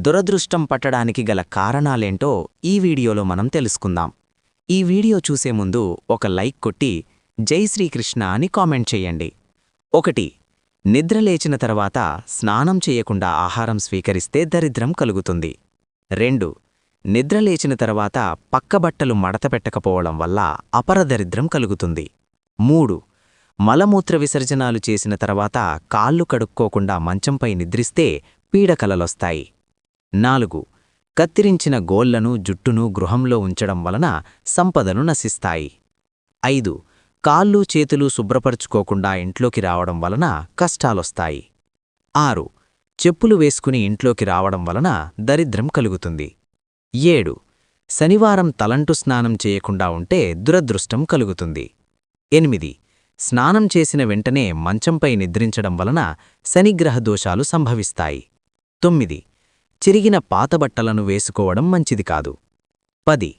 దురదృష్టం పట్టడానికి గల కారణాలేంటో ఈ వీడియోలో మనం తెలుసుకుందాం. ఈ వీడియో చూసే ముందు ఒక లైక్ కొట్టి జై శ్రీకృష్ణ అని కామెంట్ చేయండి. 1. నిద్రలేచిన తర్వాత స్నానం చేయకుండా ఆహారం స్వీకరిస్తే దరిద్రం కలుగుతుంది. 2. నిద్రలేచిన తర్వాత పక్కబట్టలు మడతపెట్టకపోవడం వల్ల అపరదరిద్రం కలుగుతుంది. 3. మలమూత్ర విసర్జనాలు చేసిన తర్వాత కాళ్ళు కడుక్కోకుండా మంచంపై నిద్రిస్తే పీడకలలొస్తాయి. 4. కత్తిరించిన గోళ్లను జుట్టును గృహంలో ఉంచడం వలన సంపదలు నశిస్తాయి. 5. కాళ్ళు చేతులు శుభ్రపరుచుకోకుండా ఇంట్లోకి రావడం వలన కష్టాలొస్తాయి. 6. చెప్పులు వేసుకుని ఇంట్లోకి రావడం వలన దరిద్రం కలుగుతుంది. 7. శనివారం తలంటు స్నానం చేయకుండా ఉంటే దురదృష్టం కలుగుతుంది. 8. స్నానం చేసిన వెంటనే మంచంపై నిద్రించడం వలన శనిగ్రహ దోషాలు సంభవిస్తాయి. 9. చిరిగిన పాతబట్టలను వేసుకోవడం మంచిది కాదు. 10.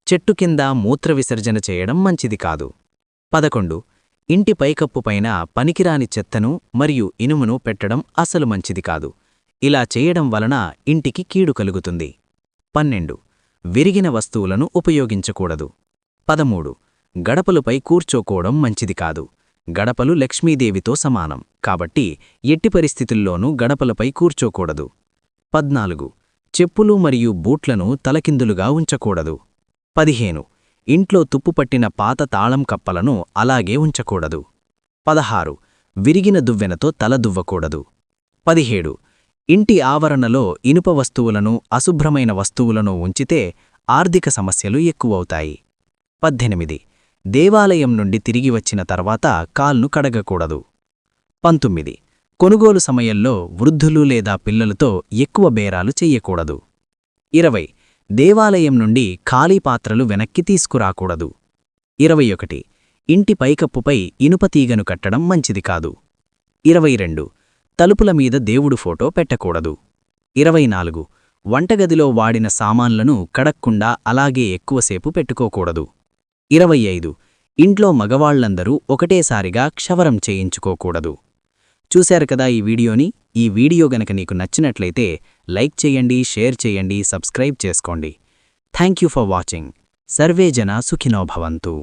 చెట్టు కింద మూత్ర విసర్జన చేయడం మంచిది కాదు. 11. ఇంటి పైకప్పుపైన పనికిరాని చెత్తను మరియు ఇనుమును పెట్టడం అసలు మంచిది కాదు. ఇలా చేయడం వలన ఇంటికి కీడు కలుగుతుంది. 12. విరిగిన వస్తువులను ఉపయోగించకూడదు. 13. గడపలుపై కూర్చోకోవడం మంచిది కాదు. గడపలు లక్ష్మీదేవితో సమానం కాబట్టి ఎట్టి పరిస్థితుల్లోనూ గడపలపై కూర్చోకూడదు. 14. చెప్పులు మరియు బూట్లను తలకిందులుగా ఉంచకూడదు. 15. ఇంట్లో తుప్పుపట్టిన పాత తాళం కప్పలను అలాగే ఉంచకూడదు. 16. విరిగిన దువ్వెనతో తల దువ్వకూడదు. 17. ఇంటి ఆవరణలో ఇనుప వస్తువులను అశుభ్రమైన వస్తువులను ఉంచితే ఆర్థిక సమస్యలు ఎక్కువవుతాయి. 18. దేవాలయం నుండి తిరిగి వచ్చిన తర్వాత కాల్ను కడగకూడదు. 19. కొనుగోలు సమయంలో వృద్ధులు లేదా పిల్లలతో ఎక్కువ బేరాలు చెయ్యకూడదు. 20. దేవాలయం నుండి ఖాళీ పాత్రలు వెనక్కి తీసుకురాకూడదు. 21. ఇంటి పైకప్పుపై ఇనుప తీగను కట్టడం మంచిది కాదు. 22. తలుపుల మీద దేవుడు ఫోటో పెట్టకూడదు. 24. వంటగదిలో వాడిన సామాన్లను కడక్కుండా అలాగే ఎక్కువసేపు పెట్టుకోకూడదు. 25. ఇంట్లో మగవాళ్లందరూ ఒకటేసారిగా క్షవరం చేయించుకోకూడదు. చూశారు కదా ఈ వీడియోని. ఈ వీడియో గనక నీకు నచ్చినట్లయితే లైక్ చేయండి, షేర్ చేయండి, సబ్స్క్రైబ్ చేసుకోండి. Thank you for watching. Survey జన సుఖినో భవంతు.